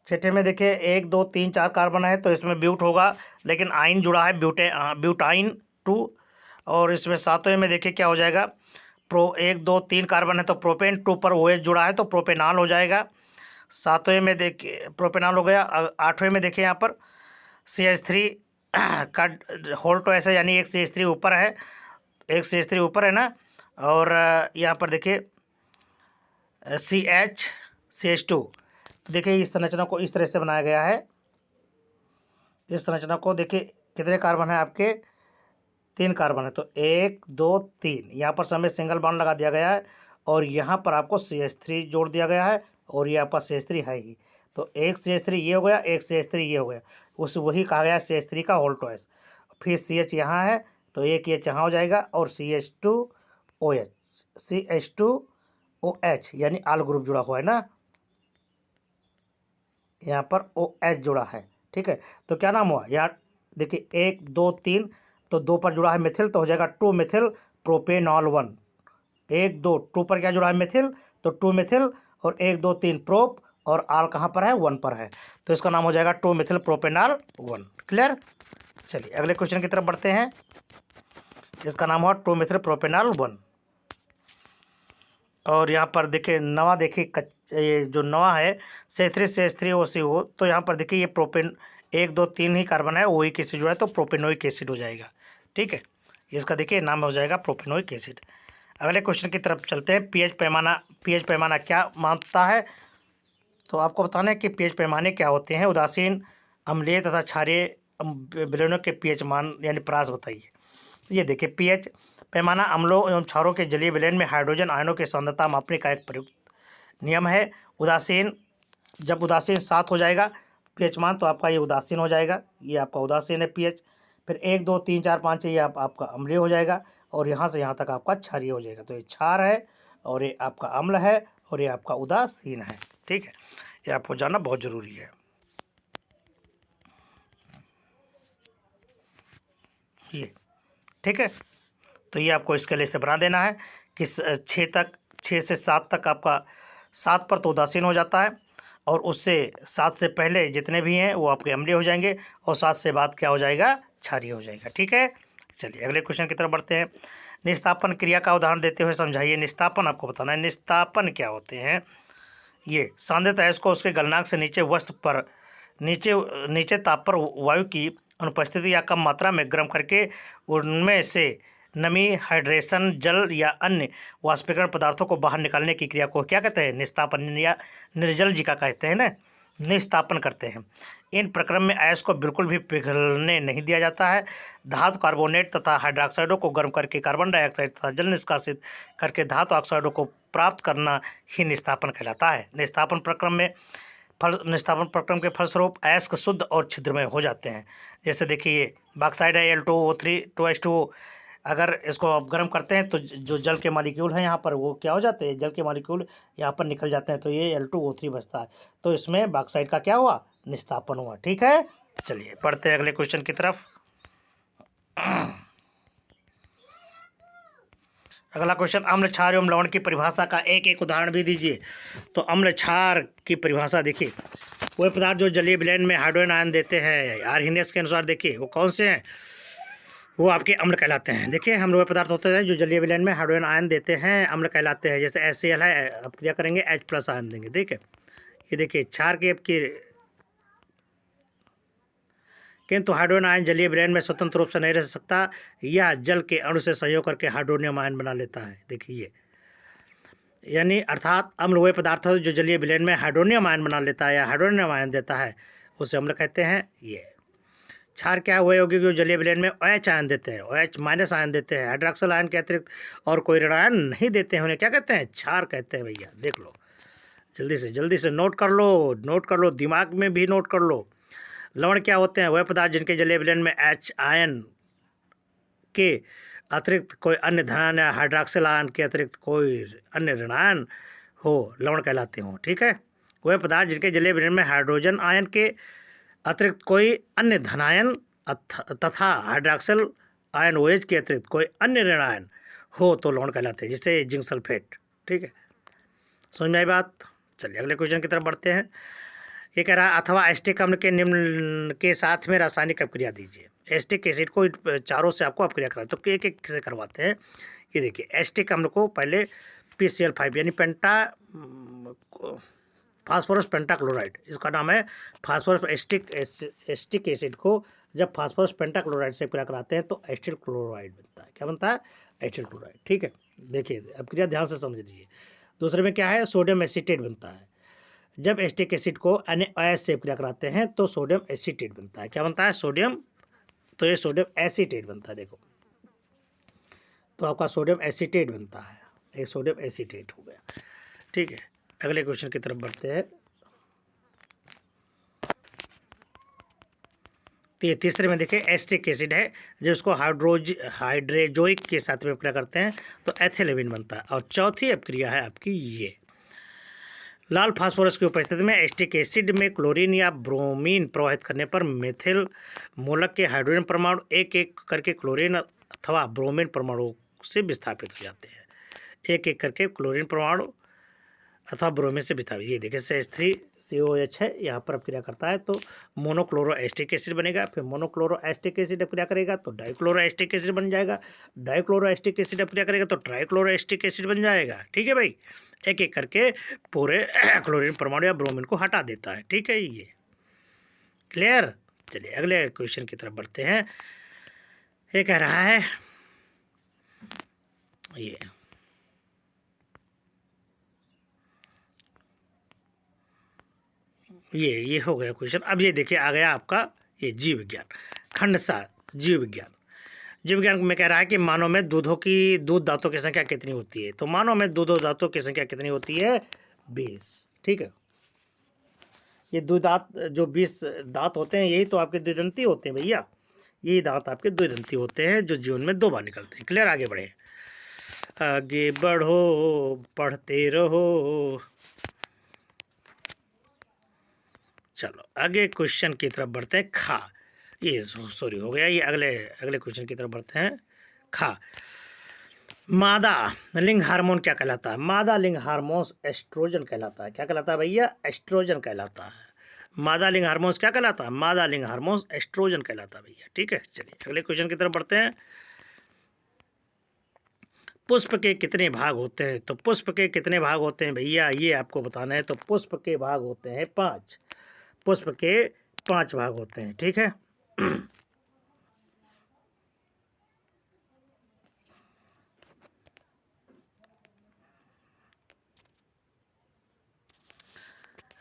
छठे में देखिए 1 2 3 4 कार्बन है तो इसमें ब्यूट होगा, लेकिन आइन जुड़ा है, ब्यूटाइन 2। और इसमें सातवें में देखिए क्या हो जाएगा? 1 2 3 कार्बन है तो प्रोपेन 2 पर OH जुड़ा है तो प्रोपेनॉल हो जाएगा। सातवें में देखिए प्रोपेनॉल हो गया। आठवें में देखिए यहाँ पर CH3 का होल तो ऐसा, यानी एक CH3 ऊपर है, एक CH3 ऊपर है ना। और यहाँ पर देखिए CH CH2। तो देखिए इस संरचना को इस तरह से बनाया गया है, इस संरचना को देखिए कितने कार्बन है आपके, 3 कार्बन है, तो 1 2 3, यहाँ पर समय सिंगल बॉन्ड लगा दिया गया है और यहाँ पर आपको CH3 जोड़ दिया गया है और ये आपका CH3 है ही, तो एक CH3 ये हो गया, एक CH3 ये हो गया, उस वही कहा गया CH3 का होल ट्वाइस। फिर CH यहाँ है तो एक H यहाँ हो जाएगा और CH2OH यानी आल ग्रुप जुड़ा हुआ है ना, यहाँ पर OH जुड़ा है, ठीक है। तो क्या नाम हुआ यार, देखिए 1 2 3, तो 2 पर जुड़ा है मिथिल तो हो जाएगा 2 मिथिल प्रोपेनॉल 1। 1 2 2 पर क्या जुड़ा है मिथिल, तो 2 मिथिल, और 1 2 3 प्रोप, और आल कहाँ पर है, 1 पर है, तो इसका नाम हो जाएगा 2 मिथिल प्रोपेनॉल 1। क्लियर। चलिए अगले क्वेश्चन की तरफ बढ़ते हैं। इसका नाम हुआ 2 मिथिल प्रोपेनॉल 1। और यहाँ पर देखिए नवा, देखिए ये जो नवा है CH3CH3OCO, तो यहाँ पर देखिए ये प्रोपेन 1 2 3 ही कार्बन है, वही एसिड जुड़ा है तो प्रोपेनोइक एसिड हो जाएगा, ठीक है। इसका देखिए नाम हो जाएगा प्रोपेनोइक एसिड। अगले क्वेश्चन की तरफ चलते हैं। पीएच पैमाना क्या मापता है, तो आपको बताना है कि पीएच पैमाने क्या होते हैं। उदासीन, अम्लीय तथा क्षारीय विलयनों के पीएच मान यानी परास बताइए। ये देखिए पीएच पैमाना अम्लों एवं क्षारों के जलीय विलयन में हाइड्रोजन आयनों की सांद्रता मापने का एक प्रयुक्त नियम है। उदासीन, जब उदासीन 7 हो जाएगा पीएच मान, तो आपका ये उदासीन हो जाएगा, ये आपका उदासीन है पीएच। फिर 1 2 3 4 5 ये आपका अम्लीय हो जाएगा, और यहाँ से यहाँ तक आपका क्षारीय हो जाएगा, तो ये क्षार है और ये आपका अम्ल है और ये आपका उदासीन है, ठीक है। ये आपको जानना बहुत ज़रूरी है। ये ठीक है, तो ये आपको इसके लिए से बना देना है कि 6 से 7 तक आपका 7 पर तो उदासीन हो जाता है, और उससे 7 से पहले जितने भी हैं वो आपके अम्लीय हो जाएंगे, और 7 से बाद क्या हो जाएगा, क्षारीय हो जाएगा, ठीक है। चलिए अगले क्वेश्चन की तरफ बढ़ते हैं। निस्तापन क्रिया का उदाहरण देते हुए समझाइए। निस्तापन आपको बताना है, निस्तापन क्या होते हैं। ये सांद्रित अयस्क को उसके गलनांक से नीचे वस्तु पर नीचे ताप पर वायु की अनुपस्थिति या कम मात्रा में गर्म करके उनमें से नमी, हाइड्रेशन, जल या अन्य वाष्पीकरण पदार्थों को बाहर निकालने की क्रिया को क्या कहते हैं, निस्तापन या निर्जलजिका कहते हैं ना, निस्तापन करते हैं। इन प्रक्रम में अयस्क को बिल्कुल भी पिघलने नहीं दिया जाता है। धातु कार्बोनेट तथा हाइड्रोक्साइडों को गर्म करके कार्बन डाइऑक्साइड तथा जल निष्कासित करके धातु ऑक्साइडों को प्राप्त करना ही निस्तापन कहलाता है। निस्तापन प्रक्रम के फलस्वरूप अयस्क शुद्ध और छिद्रमय हो जाते हैं। जैसे देखिए बॉक्साइड है Al2O3 2H2O, अगर इसको आप गर्म करते हैं तो जो जल के मॉलिक्यूल हैं यहाँ पर वो क्या हो जाते हैं, जल के मॉलिक्यूल यहाँ पर निकल जाते हैं, तो ये Al2O3 बचता है, तो इसमें बॉक्साइड का क्या हुआ, निस्तापन हुआ, ठीक है। चलिए पढ़ते हैं अगले क्वेश्चन की तरफ। अगला क्वेश्चन, अम्ल, क्षार एवं लवण की परिभाषा का एक एक उदाहरण भी दीजिए। तो अम्ल क्षार की परिभाषा देखिए, वो पदार्थ जो जलीय विलयन में हाइड्रोजन आयन देते हैं, आर्हीनियस के अनुसार देखिए वो कौन से हैं, वो आपके अम्ल कहलाते हैं। देखिए हम लोग पदार्थ होते हैं जो जलीय विलयन में हाइड्रोजन आयन देते हैं, अम्ल कहलाते हैं। जैसे HCl है, अब क्या करेंगे H+ आयन देंगे, ठीक है। ये देखिए क्षार की आपकी, किंतु हाइड्रोजन आयन जलीय विलयन में स्वतंत्र रूप से नहीं रह सकता, यह जल के अणु से सहयोग करके हाइड्रोनियम आयन बना लेता है। देखिए यानी अर्थात अम्ल वह पदार्थ है जो जलीय विलयन में हाइड्रोनियम आयन बना लेता है या हाइड्रोनियम आयन देता है, उसे अम्ल कहते हैं। ये क्षार क्या हुए होगी जो जलीय विलयन में OH आयन देते हैं, OH- आयन देते हैं, हाइड्रोक्सिल आयन के अतिरिक्त और कोई ऋण आयन नहीं देते हैं, उन्हें क्या कहते हैं, क्षार कहते हैं। भैया देख लो, जल्दी से नोट कर लो, दिमाग में भी नोट कर लो। लवण क्या होते हैं, वह पदार्थ जिनके जलीय विलयन में H आयन के अतिरिक्त कोई अन्य धनायन या हाइड्रोक्सिल आयन के अतिरिक्त कोई अन्य ऋणायन हो, लवण कहलाते हों, ठीक है। वह पदार्थ जिनके जलीय विलयन में हाइड्रोजन आयन के अतिरिक्त कोई अन्य धनायन तथा हाइड्रोक्सिल आयन OH के अतिरिक्त कोई अन्य ऋण आयन हो तो लवण कहलाते हैं, जिसे जिंक सल्फेट, ठीक है। समझ में आई बात। चलिए अगले क्वेश्चन की तरफ बढ़ते हैं। ये कह रहा है अथवा एस्टिक अम्ल के निम्न के साथ में रासायनिक अपक्रिया दीजिए। एस्टिक एसिड को चारों से आपको अपक्रिया कराए, तो एक एक से करवाते हैं। ये देखिए एस्टिक अम्ल को पहले PCl5 यानी फास्फोरस पेंटाक्लोराइड, इसका नाम है फास्फोरस। एस्टिक एसिड को जब फास्फोरस पेंटाक्लोराइड से अपक्रिया कराते हैं तो एस्टिल क्लोराइड बनता है। क्या बनता है, एस्टिल क्लोराइड, ठीक है। देखिए अपक्रिया ध्यान से समझ लीजिए। दूसरे में क्या है, सोडियम एसीटेट बनता है। जब एसिटिक एसिड को NaOH से क्रिया कराते हैं तो सोडियम एसीटेट बनता है। क्या बनता है? सोडियम, तो ये सोडियम एसीटेट बनता है। देखो, तो आपका सोडियम एसीटेट बनता है, एक सोडियम एसीटेट हो गया। ठीक है, अगले क्वेश्चन की तरफ बढ़ते हैं। तो ये तीसरे में देखिए एसिटिक एसिड है, जब इसको हाइड्रेजोइक के साथ में क्रिया करते हैं तो एथिलेमिन बनता है। और चौथी अपक्रिया है आपकी ये, लाल फास्फोरस की उपस्थिति में एसिटिक एसिड में क्लोरीन या ब्रोमीन प्रवाहित करने पर मेथिल मूलक के हाइड्रोजन परमाणु एक एक करके क्लोरीन अथवा ब्रोमीन परमाणु से विस्थापित हो जाते हैं। एक एक करके क्लोरीन परमाणु अथवा ब्रोमीन से विस्थापित। ये देखिए H3COH है, यहाँ पर अब क्रिया करता है तो मोनोक्लोरो एसिटिक एसिड बनेगा। फिर मोनोक्लोरो एसिटिक एसिड क्रिया करेगा तो डाइक्लोरो एसिटिक एसिड बन जाएगा। डाइक्लोरो एसिटिक एसिड क्रिया करेगा तो ट्राइक्लोरो एसिटिक एसिड बन जाएगा। ठीक है भाई, एक एक करके पूरे क्लोरीन परमाणु या ब्रोमीन को हटा देता है। ठीक है, ये क्लियर। चलिए अगले क्वेश्चन की तरफ बढ़ते हैं। ये कह रहा है ये हो गया क्वेश्चन। अब ये देखिए आ गया आपका ये जीव विज्ञान, खंड 7 जीव विज्ञान। जीव विज्ञान में कह रहा है कि मानव में दूध दांतों की संख्या कितनी होती है। तो मानव में दूध दांतों की संख्या कितनी होती है? 20। ठीक है, ये जो 20 दांत होते हैं यही तो आपके द्विदंती होते हैं भैया, यही दांत आपके द्विदंती होते हैं जो जीवन में 2 बार निकलते हैं। क्लियर, आगे बढ़े, आगे बढ़ो, पढ़ते रहो। चलो आगे क्वेश्चन की तरफ बढ़ते हैं। खा, ये सॉरी हो गया, ये अगले क्वेश्चन की तरफ बढ़ते हैं। खा, मादा लिंग हार्मोन क्या कहलाता है? मादा लिंग हार्मोन एस्ट्रोजन कहलाता है। क्या कहलाता है भैया? एस्ट्रोजन कहलाता है। मादा लिंग हार्मोन क्या कहलाता है? मादा लिंग हार्मोन एस्ट्रोजन कहलाता है भैया। ठीक है, चलिए अगले क्वेश्चन की तरफ बढ़ते हैं। पुष्प के कितने भाग होते हैं? तो पुष्प के कितने भाग होते हैं भैया, ये आपको बताना है। तो पुष्प के भाग होते हैं 5। पुष्प के 5 भाग होते हैं। ठीक है,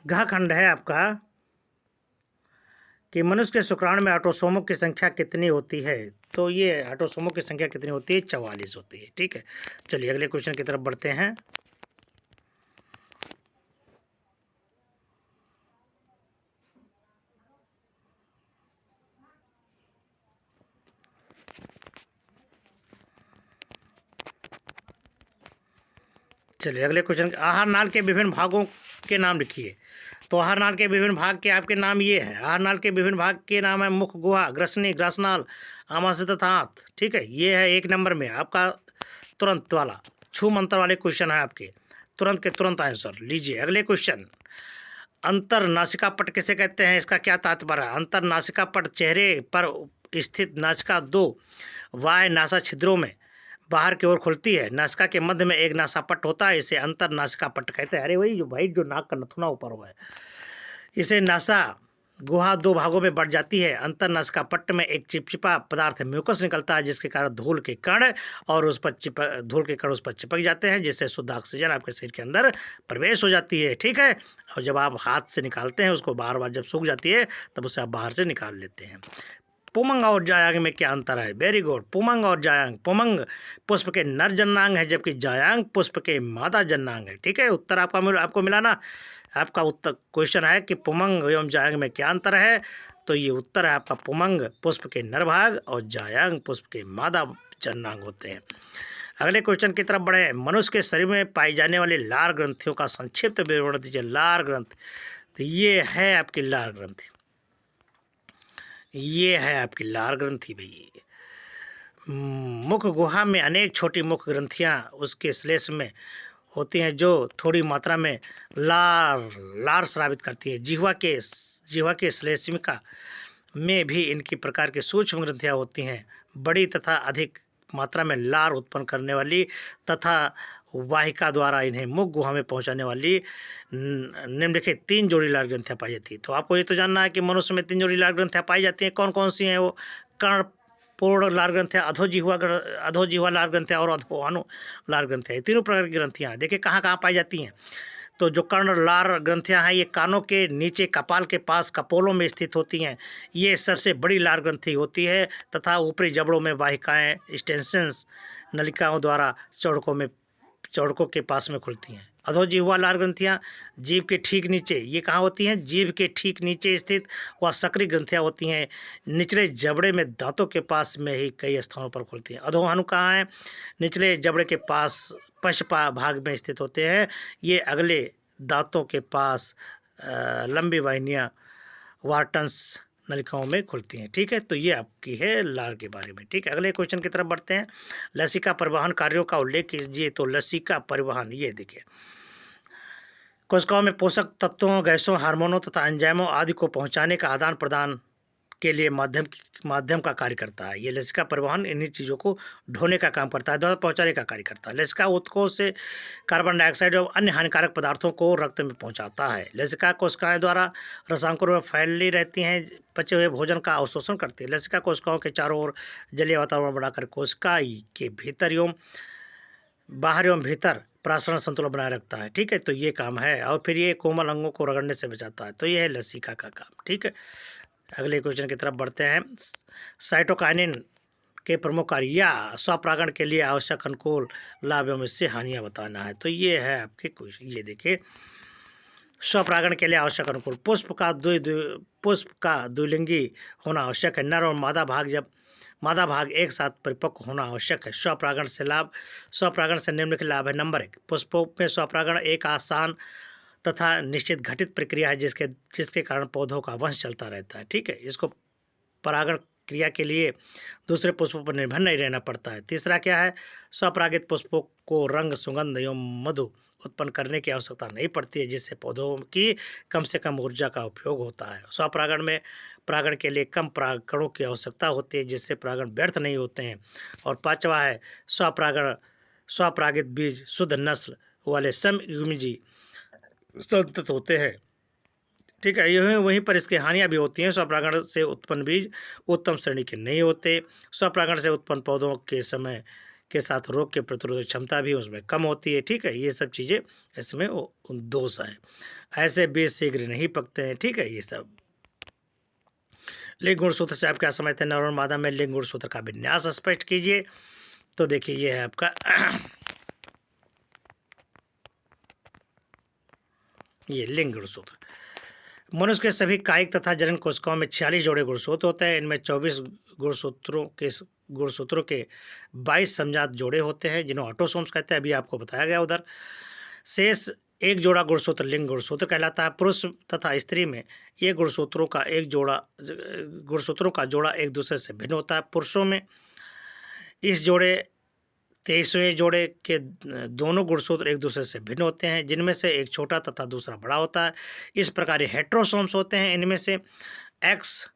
घ खंड है आपका कि मनुष्य के शुक्राणु में ऑटोसोमों की संख्या कितनी होती है? तो ये ऑटोसोमों की संख्या कितनी होती है? 44 होती है। ठीक है, चलिए अगले क्वेश्चन की तरफ बढ़ते हैं। चलिए अगले क्वेश्चन, आहार नाल के विभिन्न भागों के नाम लिखिए। तो आहार नाल के विभिन्न भाग के आपके नाम ये है। आहार नाल के विभिन्न भाग के नाम है मुख, गुहा, ग्रसनी, ग्रासनाल, आमाशय तथा आंत। ठीक है, ये है 1 नंबर में आपका तुरंत वाला छू मंत्र वाले क्वेश्चन है आपके, तुरंत के तुरंत आंसर लीजिए। अगले क्वेश्चन, अंतर नासिका पट किसे कहते हैं? इसका क्या तात्पर्य है? अंतर नासिका पट चेहरे पर स्थित नासिका 2 वाय नासा छिद्रों में बाहर की ओर खुलती है। नासिका के मध्य में एक नासापट्ट होता है, इसे अंतर नासिका पट्ट कहते हैं। अरे वही जो भाई जो नाक का नथुना ऊपर हुआ है, इसे नासा गुहा 2 भागों में बढ़ जाती है। अंतर नासिका पट्ट में एक चिपचिपा पदार्थ म्यूकस निकलता है, जिसके कारण धूल के कण उस पर चिपक जाते हैं, जिससे शुद्ध ऑक्सीजन आपके शरीर के अंदर प्रवेश हो जाती है। ठीक है, और जब आप हाथ से निकालते हैं उसको बार बार जब सूख जाती है तब उसे आप बाहर से निकाल लेते हैं। पुमंग और जायांग में क्या अंतर है? वेरी गुड, पुमंग और जायांग, पुमंग पुष्प के नर जन्नांग है जबकि जायांग पुष्प के मादा जन्नांग है। ठीक है, उत्तर आपको मिला ना। आपका उत्तर क्वेश्चन है कि पुमंग एवं जायांग में क्या अंतर है? तो ये उत्तर है आपका, पुमंग पुष्प के नर भाग और जायांग पुष्प के मादा जन्नांग होते हैं। अगले क्वेश्चन की तरफ बढ़े। मनुष्य के शरीर में पाई जाने वाली लार ग्रंथियों का संक्षिप्त विवरण दीजिए। लार ग्रंथि, तो ये है आपकी लार ग्रंथि, ये है आपकी लार ग्रंथि भैया। मुख गुहा में अनेक छोटी मुख ग्रंथियां उसके श्लेष में होती हैं जो थोड़ी मात्रा में लार स्रावित करती है। जिह्वा के श्लेष्मिका में भी इनकी प्रकार की सूक्ष्म ग्रंथियां होती हैं, बड़ी तथा अधिक मात्रा में लार उत्पन्न करने वाली तथा वाहिका द्वारा इन्हें मुख गुहा में पहुंचाने वाली निम्नलिखित 3 जोड़ी लार ग्रंथियां पाई जाती है। तो आपको ये तो जानना है कि मनुष्य में 3 जोड़ी लार ग्रंथियां पाई जाती हैं। कौन कौन सी हैं वो? कर्णपूर्ण लार ग्रंथियां, अधोजिह्वा लार ग्रंथियां और अधोअनु लार ग्रंथियां। तीनों प्रकार की ग्रंथियां देखिए कहाँ कहाँ पाई जाती हैं। तो जो कर्ण लार ग्रंथियां हैं ये कानों के नीचे कपाल के पास कपोलों में स्थित होती हैं। ये सबसे बड़ी लार ग्रंथि होती है तथा ऊपरी जबड़ों में वाहिकाएं एक्सटेंशंस नलिकाओं द्वारा चौड़कों के पास में खुलती हैं। अधोजिह्वा लार ग्रंथियां जीभ के ठीक नीचे, ये कहाँ होती हैं? जीभ के ठीक नीचे स्थित वह सक्रिय ग्रंथियां होती हैं। निचले जबड़े में दांतों के पास में ही कई स्थानों पर खुलती हैं। अधोहनु कहाँ है? निचले जबड़े के पास पश्चपा भाग में स्थित होते हैं। ये अगले दांतों के पास लंबी वाहिनियाँ वार्टन्स नलिकाओं में खुलती हैं। ठीक है, तो ये आपकी है लार के बारे में। ठीक है, अगले क्वेश्चन की तरफ बढ़ते हैं। लसिका परिवहन कार्यों का उल्लेख कीजिए। तो लसिका परिवहन, ये देखिए, कोशिकाओं में पोषक तत्वों, गैसों, हार्मोनों तथा एंजाइमों आदि को पहुंचाने का आदान प्रदान के लिए माध्यम का कार्य करता है। ये लसिका परिवहन इन्हीं चीज़ों को ढोने का काम करता है, द्वारा पहुंचाने का कार्य करता है। लसिका ऊतकों से कार्बन डाइऑक्साइड और अन्य हानिकारक पदार्थों को रक्त में पहुंचाता है। लसिका कोशिकाएं द्वारा रसायनकों में फैली रहती हैं, बचे हुए भोजन का अवशोषण करती है। लसिका कोशिकाओं के चारों ओर जलीय वातावरण बनाकर कोशिका के भीतर एवं बाहर एवं भीतर प्रासरण संतुलन बनाए रखता है। ठीक है, तो ये काम है। और फिर ये कोमल अंगों को रगड़ने से बचाता है। तो ये है लसिका का काम। ठीक है, अगले क्वेश्चन की तरफ बढ़ते हैं। साइटोकाइनिन के प्रमुख कार्य या स्वपरागण के लिए आवश्यक अनुकूल लाभ एवं इससे हानियां बताना है। तो ये है आपके क्वेश्चन। ये देखिए, स्वपरागण के लिए आवश्यक अनुकूल, पुष्प का द्विलिंगी होना आवश्यक है। नर और मादा भाग एक साथ परिपक्व होना आवश्यक है। स्वपरागण से निम्नलिखित लाभ है। नंबर 1, पुष्पों में स्वपरागण एक आसान तथा निश्चित घटित प्रक्रिया है जिसके कारण पौधों का वंश चलता रहता है। ठीक है, इसको परागण क्रिया के लिए दूसरे पुष्पों पर निर्भर नहीं रहना पड़ता है। तीसरा क्या है? स्वपरागित पुष्पों को रंग, सुगंध एवं मधु उत्पन्न करने की आवश्यकता नहीं पड़ती है, जिससे पौधों की कम से कम ऊर्जा का उपयोग होता है। स्वपरागण में परागण के लिए कम परागकणों की आवश्यकता होती है, जिससे परागण व्यर्थ नहीं होते हैं। और पांचवा है स्वपरागित बीज शुद्ध नस्ल वाले समयुग्मी संतत होते हैं। ठीक है, यह वहीं पर इसकी हानियां भी होती हैं। स्वपरागण से उत्पन्न बीज उत्तम श्रेणी के नहीं होते। स्वपरागण से उत्पन्न पौधों के समय के साथ रोग के प्रतिरोधक क्षमता भी उसमें कम होती है। ठीक है, ये सब चीज़ें इसमें दोष है। ऐसे बीज शीघ्र नहीं पकते हैं। ठीक है, ये सब। लिंग गुणसूत्र से आप क्या समझते हैं? नर और मादा में लिंग गुणसूत्र का विन्यास स्पष्ट कीजिए। तो देखिए, ये है आपका ये लिंग गुणसूत्र। मनुष्य के सभी कायिक तथा जनन कोशिकाओं में 46 जोड़े गुणसूत्र होते हैं। इनमें 24 गुणसूत्रों के 22 समजात जोड़े होते हैं, जिन्हें ऑटोसोम्स कहते हैं। अभी आपको बताया गया उधर। शेष एक जोड़ा गुणसूत्र लिंग गुणसूत्र कहलाता है। पुरुष तथा स्त्री में ये गुणसूत्रों का जोड़ा एक दूसरे से भिन्न होता है। पुरुषों में इस 23वें जोड़े के दोनों गुणसूत्र एक दूसरे से भिन्न होते हैं, जिनमें से एक छोटा तथा दूसरा बड़ा होता है। इस प्रकार ये हेट्रोसोम्स होते हैं। इनमें से X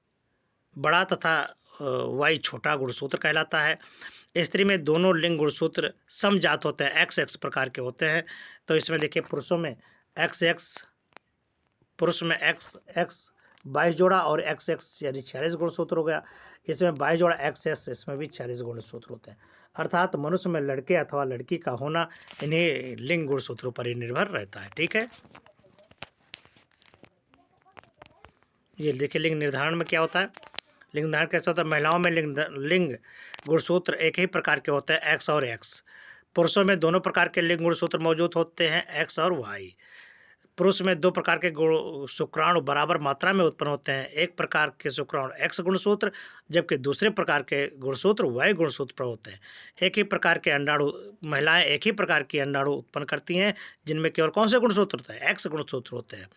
बड़ा तथा Y छोटा गुणसूत्र कहलाता है। स्त्री में दोनों लिंग गुणसूत्र समजात होते हैं, XX प्रकार के होते हैं। तो इसमें देखिए, पुरुष में XX 22 जोड़ा और XX यानी 46 गुणसूत्र हो गया। इसमें 22 जोड़ा XS, इसमें भी 46 गुणसूत्र होते हैं। अर्थात मनुष्य में लड़के अथवा लड़की का होना इन्हीं लिंग गुणसूत्रों पर ही निर्भर रहता है। ठीक है, ये देखिए, लिंग निर्धारण में क्या होता है? लिंग निर्धारण कैसे होता है? महिलाओं में लिंग गुणसूत्र एक ही प्रकार के होते हैं, X और X। पुरुषों में दोनों प्रकार के लिंग गुणसूत्र मौजूद होते हैं, X और Y। पुरुष में 2 प्रकार के शुक्राणु बराबर मात्रा में उत्पन्न होते हैं। एक प्रकार के शुक्राणु X गुणसूत्र, जबकि दूसरे प्रकार के गुणसूत्र Y गुणसूत्र पर होते हैं। महिलाएं एक ही प्रकार के अंडाणु उत्पन्न करती हैं, जिनमें केवल कौन से गुणसूत्र होते हैं? X गुणसूत्र होते हैं।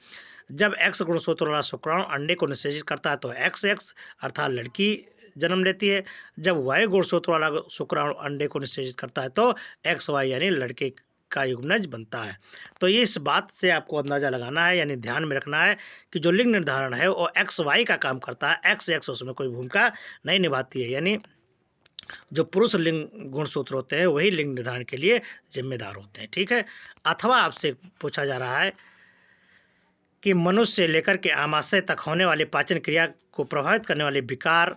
जब X गुणसूत्र वाला शुक्राणु अंडे को निषेचित करता है तो XX अर्थात लड़की जन्म लेती है। जब Y गुणसूत्र वाला शुक्राणु अंडे को निषेचित करता है तो XY यानी लड़के का युग्मनज बनता है। तो ये इस बात से आपको अंदाजा लगाना है, यानी ध्यान में रखना है कि जो लिंग निर्धारण है वो XY का काम करता है, XX उसमें कोई भूमिका नहीं निभाती है। यानी जो पुरुष लिंग गुणसूत्र होते हैं वही लिंग निर्धारण के लिए जिम्मेदार होते हैं। ठीक है, अथवा आपसे पूछा जा रहा है कि मनुष्य से लेकर के आमाशय तक होने वाली पाचन क्रिया को प्रभावित करने वाले विकार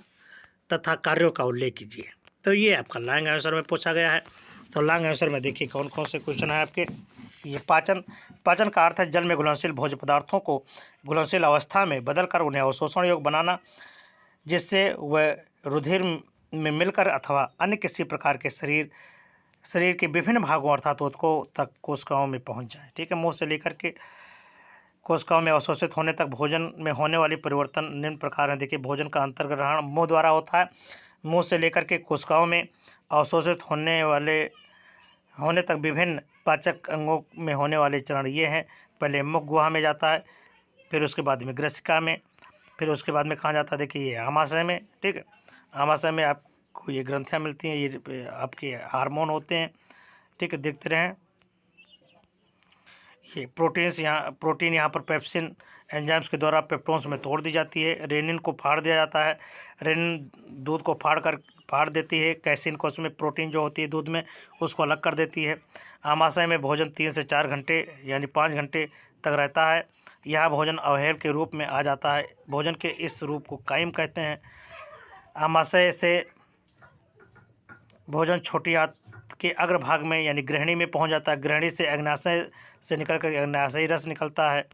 तथा कार्यों का उल्लेख कीजिए। तो ये आपका लॉन्ग आंसर में पूछा गया है। तो लॉन्ग आंसर में देखिए कौन कौन से क्वेश्चन है आपके। ये पाचन पाचन का अर्थ है जल में घुलनशील भोज्य पदार्थों को घुलनशील अवस्था में बदलकर उन्हें अवशोषण योग्य बनाना, जिससे वह रुधिर में मिलकर अथवा अन्य किसी प्रकार के शरीर के विभिन्न भागों अर्थात ऊतकों तक कोशिकाओं में पहुंच जाए। ठीक है, मुंह से लेकर के कोशिकाओं में अवशोषित होने तक भोजन में होने वाली परिवर्तन निम्न प्रकार हैं। देखिए, भोजन का अंतर्ग्रहण मुंह द्वारा होता है। मुंह से लेकर के कोशिकाओं में अवशोषित होने तक विभिन्न पाचक अंगों में होने वाले चरण ये हैं। पहले मुख गुहा में जाता है, फिर उसके बाद में ग्रसिका में, फिर उसके बाद में कहाँ जाता है, देखिए ये आमाशय में। ठीक है, आमाशय में आपको ये ग्रंथियाँ मिलती हैं, ये आपके हार्मोन होते हैं। ठीक है, देखते रहें। ये प्रोटीन यहाँ पर पेप्सिन एंजाइम्स के द्वारा पेप्टोन्स में तोड़ दी जाती है। रेनिन को फाड़ दिया जाता है। रेनिन दूध को फाड़ देती है। कैसीन को उसमें प्रोटीन जो होती है दूध में उसको अलग कर देती है। आमाशय में भोजन 3 से 4 घंटे यानी 5 घंटे तक रहता है। यह भोजन अवहेल के रूप में आ जाता है। भोजन के इस रूप को कायम कहते हैं। आमाशय से भोजन छोटी आंत के अग्रभाग में यानी ग्रहणी में पहुंच जाता है। ग्रहणी से अग्नाशय से निकलकर अग्नाशयी रस निकलता है।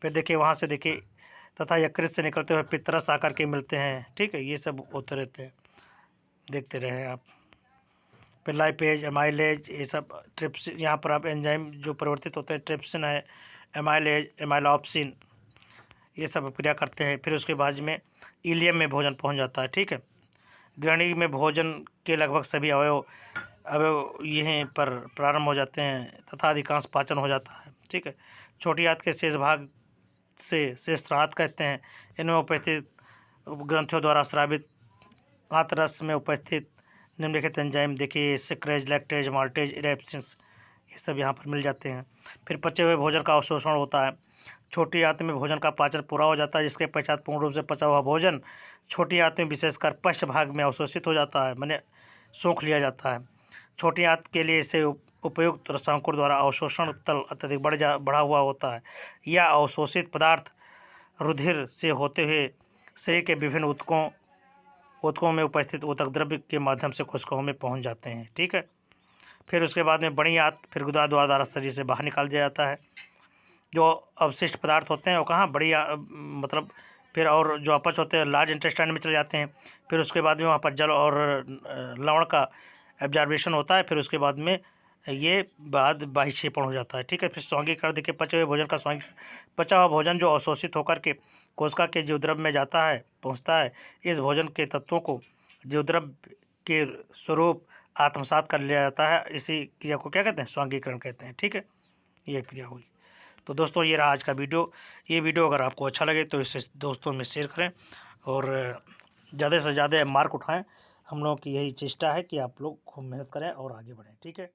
फिर देखिए वहाँ से देखिए तथा यकृत से निकलते हुए पित्तरस आकर के मिलते हैं। ठीक है, ये सब होते रहते हैं, देखते रहे आप। फिर लाइपेज, एमाइलेज, ये सब ट्रिप्सिन, यहाँ पर आप एंजाइम जो परिवर्तित होते हैं, ट्रिप्सिन है, एमाइलेज, एमाइलॉप्सिन, ये सब क्रिया करते हैं। फिर उसके बाद में इलियम में भोजन पहुँच जाता है। ठीक है, ग्रहणी में भोजन के लगभग सभी अवयव यहीं पर प्रारंभ हो जाते हैं तथा अधिकांश पाचन हो जाता है। ठीक है, छोटी आंत के शेष भाग से शेषांत कहते हैं। इनमें उपस्थित ग्रंथियों द्वारा स्रावित आंतरस में उपस्थित निम्नलिखित एंजाइम देखिए सिक्रेज, लैक्टेज, माल्टेज, इरेप्सिस, ये सब यहाँ पर मिल जाते हैं। फिर पचे हुए भोजन का अवशोषण होता है। छोटी आंत में भोजन का पाचन पूरा हो जाता है, जिसके पश्चात पूर्ण रूप से पचा हुआ भोजन छोटी आंत में विशेषकर पश्च भाग में अवशोषित हो जाता है, माने सोख लिया जाता है। छोटी आंत के लिए इसे उपयुक्त रसांकुर द्वारा अवशोषण तल अत्यधिक बढ़ा हुआ होता है। यह अवशोषित पदार्थ रुधिर से होते हुए शरीर के विभिन्न ऊतकों में उपस्थित ऊतक द्रव्य के माध्यम से कोशिकाओं में पहुंच जाते हैं। ठीक है, फिर उसके बाद में बड़ी आंत फिर गुदा द्वारा शरीर से बाहर निकाल दिया जाता है। जो अवशिष्ट पदार्थ होते हैं वो कहाँ मतलब फिर और जो अपच होते हैं लार्ज इंटेस्टाइन में चले जाते हैं। फिर उसके बाद में वहाँ पर जल और लवण का एब्जॉर्बेशन होता है। फिर उसके बाद में ये बाह्यक्षेपण हो जाता है। ठीक है, फिर स्वांगीकरण देखिए पचे हुए भोजन का पचा हुआ भोजन जो अवशोषित होकर के कोशिका के जीवद्रव्य में जाता है पहुँचता है। इस भोजन के तत्वों को जीवद्रव्य के स्वरूप आत्मसात कर लिया जाता है। इसी क्रिया को क्या कहते हैं, स्वांगीकरण कहते हैं। ठीक है, ये क्रिया हुई। तो दोस्तों ये रहा आज का वीडियो। ये वीडियो अगर आपको अच्छा लगे तो इसे दोस्तों में शेयर करें और ज़्यादा से ज़्यादा मार्क उठाएं। हम लोगों की यही चेष्टा है कि आप लोग खूब मेहनत करें और आगे बढ़ें। ठीक है।